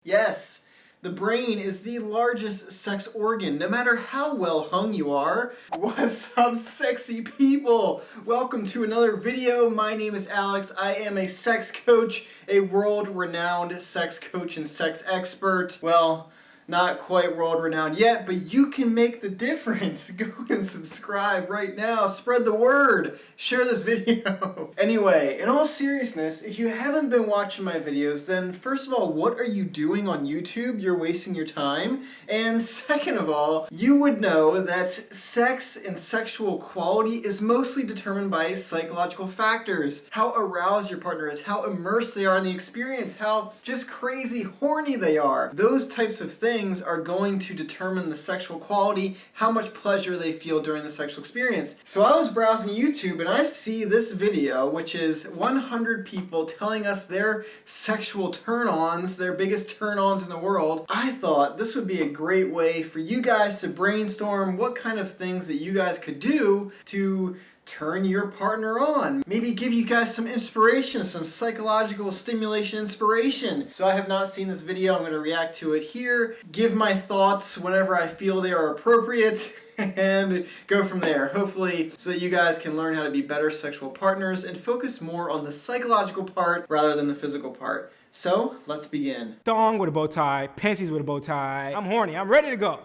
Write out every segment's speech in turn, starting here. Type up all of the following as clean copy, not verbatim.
Yes, the brain is the largest sex organ, no matter how well hung you are. What's up, sexy people? Welcome to another video. My name is Alex. I am a sex coach, a world-renowned sex coach and sex expert. Well, not quite world-renowned yet, but you can make the difference. Go and subscribe right now. Spread the word. Share this video. Anyway, in all seriousness, if you haven't been watching my videos, then first of all, what are you doing on YouTube? You're wasting your time. And second of all, you would know that sex and sexual quality is mostly determined by psychological factors. How aroused your partner is, how immersed they are in the experience, how just crazy horny they are. Those types of things are going to determine the sexual quality, how much pleasure they feel during the sexual experience. So I was browsing YouTube and I see this video, which is 100 people telling us their sexual turn-ons, their biggest turn-ons in the world. I thought this would be a great way for you guys to brainstorm what kind of things that you guys could do to turn your partner on. Maybe give you guys some inspiration, some psychological stimulation inspiration. So I have not seen this video. I'm going to react to it here, give my thoughts whenever I feel they are appropriate, and go from there. Hopefully so that you guys can learn how to be better sexual partners and focus more on the psychological part rather than the physical part. So let's begin. Thong with a bow tie, panties with a bow tie. I'm horny, I'm ready to go.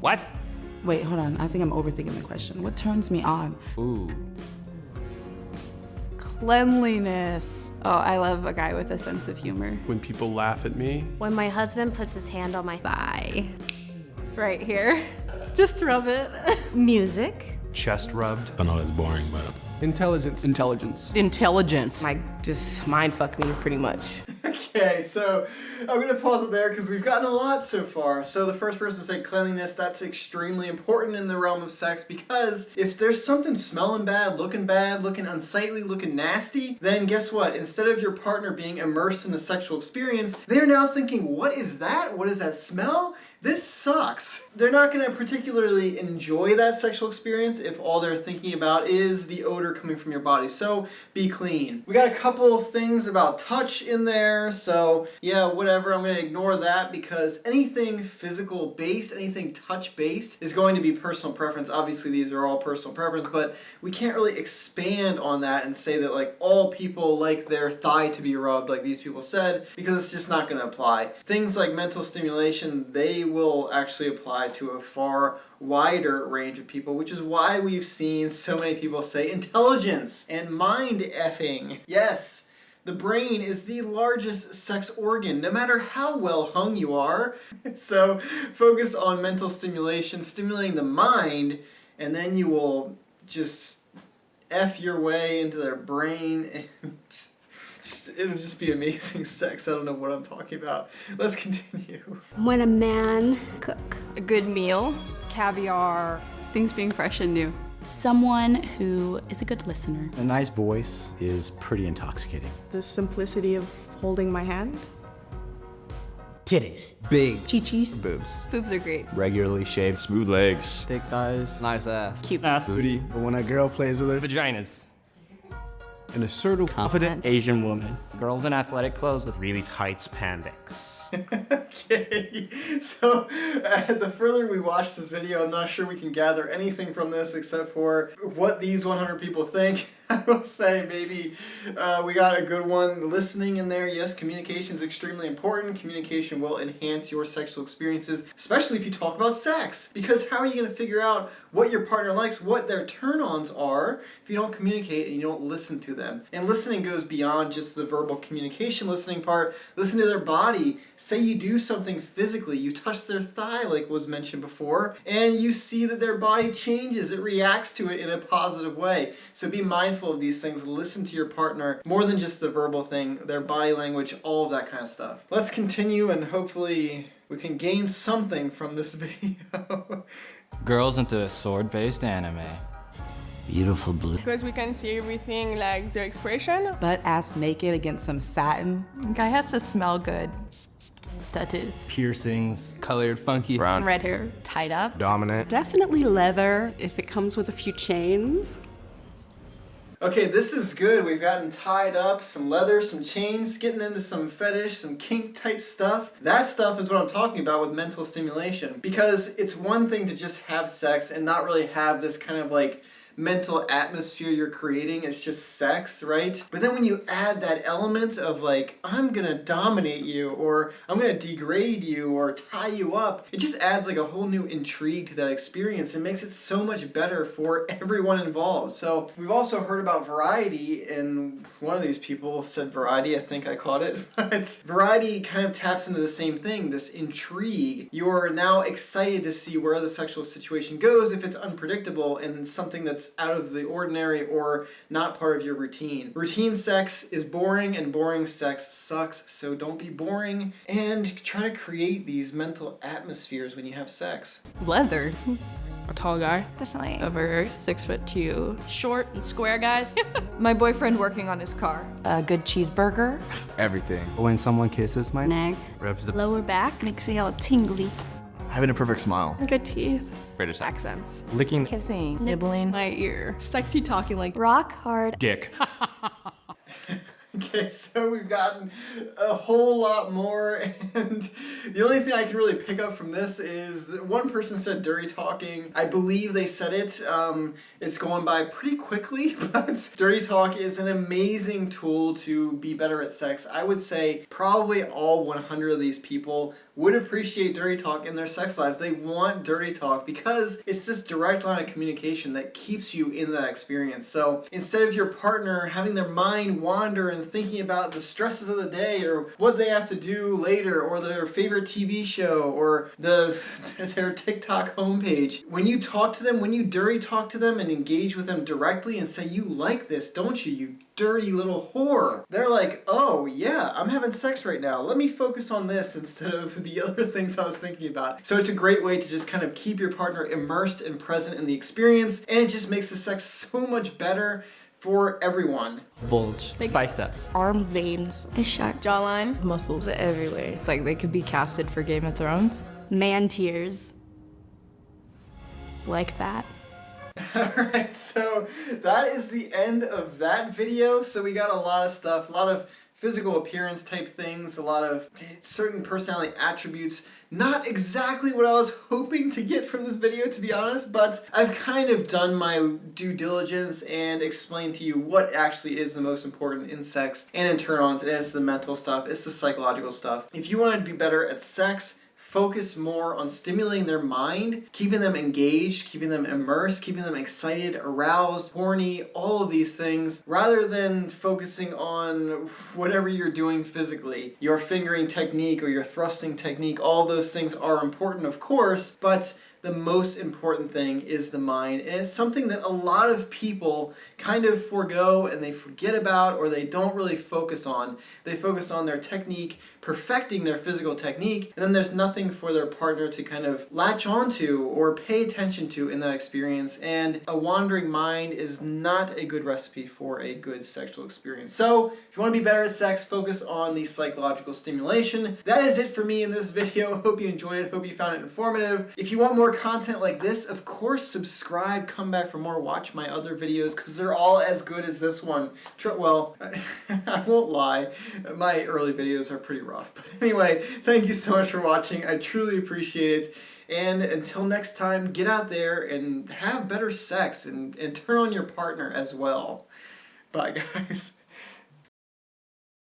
What? Wait, hold on. I think I'm overthinking the question. What turns me on? Ooh. Cleanliness. Oh, I love a guy with a sense of humor. When people laugh at me. When my husband puts his hand on my thigh. Right here. Just rub it. Music. Chest rubbed. I know that's boring, but... Intelligence. Intelligence. Like, just mind fuck me, pretty much. Okay, so I'm going to pause it there because we've gotten a lot so far. So the first person to say cleanliness, that's extremely important in the realm of sex, because if there's something smelling bad, looking unsightly, looking nasty, then guess what? Instead of your partner being immersed in the sexual experience, they're now thinking, what is that? What is that smell? This sucks. They're not going to particularly enjoy that sexual experience if all they're thinking about is the odor coming from your body. So be clean. We got a couple things about touch in there, so yeah, whatever. I'm going to ignore that because anything physical based, anything touch based is going to be personal preference. Obviously these are all personal preference, but we can't really expand on that and say that like all people like their thigh to be rubbed like these people said, because it's just not going to apply. Things like mental stimulation, they will actually apply to a far wider range of people, which is why we've seen so many people say intelligence and mind effing. Yes, the brain is the largest sex organ, no matter how well hung you are. So focus on mental stimulation, stimulating the mind, and then you will just F your way into their brain and it'll just be amazing sex. I don't know what I'm talking about. Let's continue. When a man cook. A good meal. Caviar. Things being fresh and new. Someone who is a good listener. A nice voice is pretty intoxicating. The simplicity of holding my hand. Titties. Big. Chi-chis. Boobs. Boobs are great. Regularly shaved. Smooth legs. Thick thighs. Nice ass. Cute ass booty. But when a girl plays with her, Vaginas. an assertive, confident Asian woman. Girls in athletic clothes with really tight spandex. Okay, so the further we watch this video, I'm not sure we can gather anything from this except for what these 100 people think. I will say maybe we got a good one. Listening in there, yes, communication is extremely important. Communication will enhance your sexual experiences, especially if you talk about sex. Because how are you going to figure out what your partner likes, what their turn-ons are, if you don't communicate and you don't listen to them? And listening goes beyond just the verbal communication listening part. Listen to their body. Say you do something physically, you touch their thigh like was mentioned before, and you see that their body changes. It reacts to it in a positive way. So be mindful of these things. Listen to your partner more than just the verbal thing, their body language, all of that kind of stuff. Let's continue and hopefully we can gain something from this video. girls into sword-based anime. Beautiful blue. Because we can see everything, like the expression. Butt ass naked against some satin. Guy has to smell good. Tattoos. Piercings. Colored, funky. Brown. Red hair. Tied up. Dominant. Definitely leather, if it comes with a few chains. Okay, this is good. We've gotten tied up, some leather, some chains, getting into some fetish, some kink type stuff. That stuff is what I'm talking about with mental stimulation. Because it's one thing to just have sex and not really have this kind of like mental atmosphere you're creating. It's just sex, right? But then when you add that element of like, I'm gonna dominate you, or I'm gonna degrade you, or tie you up, it just adds like a whole new intrigue to that experience and makes it so much better for everyone involved. So we've also heard about variety, and one of these people said variety, I think I caught it. But variety kind of taps into the same thing, this intrigue. You're now excited to see where the sexual situation goes if it's unpredictable and something that's out of the ordinary or not part of your routine. Routine sex is boring and boring sex sucks, so don't be boring and try to create these mental atmospheres when you have sex. Leather. A tall guy. Definitely. Over 6'2". Short and square guys. My boyfriend working on his car. A good cheeseburger. Everything. When someone kisses my Neck. Rubs the Lower back. Makes me all tingly. Having a perfect smile. Good teeth. British Accents. licking Kissing. Nibbling. My ear. Sexy talking like Rock hard. dick. Okay, so we've gotten a whole lot more, and the only thing I can really pick up from this is that one person said dirty talking. I believe they said it. It's going by pretty quickly, but dirty talk is an amazing tool to be better at sex. I would say probably all 100 of these people would appreciate dirty talk in their sex lives. They want dirty talk because it's this direct line of communication that keeps you in that experience. So instead of your partner having their mind wander and thinking about the stresses of the day or what they have to do later or their favorite TV show or their TikTok homepage, when you talk to them, when you dirty talk to them and engage with them directly and say, you like this, don't you, you dirty little whore, they're like, oh yeah, I'm having sex right now. Let me focus on this instead of the other things I was thinking about. So it's a great way to just kind of keep your partner immersed and present in the experience, and it just makes the sex so much better for everyone. bulge, biceps. Arm veins. A shark. Jawline. Muscles everywhere. It's like they could be casted for Game of Thrones. Man tears. Like that. Alright, so that is the end of that video. So we got a lot of stuff, a lot of physical appearance type things, a lot of certain personality attributes. Not exactly what I was hoping to get from this video, to be honest, but I've kind of done my due diligence and explained to you what actually is the most important in sex and in turn-ons, and it's the mental stuff, it's the psychological stuff. If you want to be better at sex, focus more on stimulating their mind, keeping them engaged, keeping them immersed, keeping them excited, aroused, horny, all of these things, rather than focusing on whatever you're doing physically. Your fingering technique or your thrusting technique, all those things are important, of course, but the most important thing is the mind, and it's something that a lot of people kind of forego and they forget about, or they don't really focus on. They focus on their technique, perfecting their physical technique, and then there's nothing for their partner to kind of latch onto or pay attention to in that experience, and a wandering mind is not a good recipe for a good sexual experience. So if you want to be better at sex, focus on the psychological stimulation. That is it for me in this video. Hope you enjoyed it. Hope you found it informative. If you want more content like this, of course subscribe, come back for more, watch my other videos because they're all as good as this one. Well, I won't lie, my early videos are pretty rough. But anyway, thank you so much for watching. I truly appreciate it. And until next time, get out there and have better sex and turn on your partner as well. Bye guys.